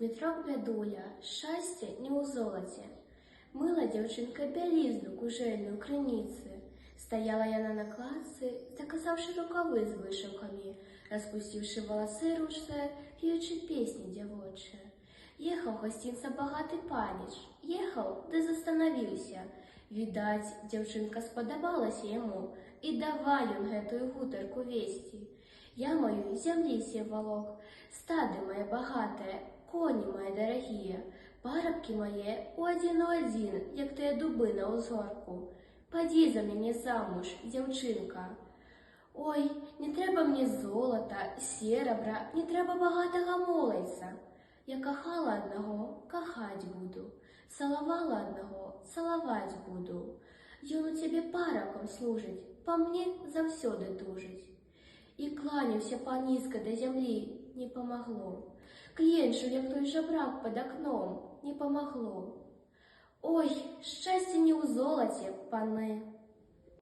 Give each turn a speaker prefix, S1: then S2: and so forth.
S1: Вітрок бядуля, шчасце не ў золаце. Мыла дзяўчынка бялізну кужэльную крыніцы. Стаяла яна на кладцы, заказаўшы рукавы з вышыўкамі, распусціўшы валасы ручныя, п'ючы песні дзявочыя. Ехаў гасцінца багаты паніч, ехаў, ды застанавіўся. Відаць, дзяўчынка спадабалася яму, і давай ён гэтую гутарку весці. Я маю зямлі севалок, стады мае багатыя, коні мае дарагія, парабкі мае у адзін, як тыя дубы на ўзгорку. Падзі за мяне замуж, дзяўчынка. Ой, не трэба мне золата, серабра, не трэба багатага молайца. Я кахала аднаго, кахаць буду, цалавала аднаго, цалаваць буду. Ён у цябе парабкам служыць, па мне заўсёды тужыць. І кланяўся панізка да зямлі, не памагло. Кленчыў, як той жабрак пад акном, не памагло. Ой, шчасце не ў золаце, паны.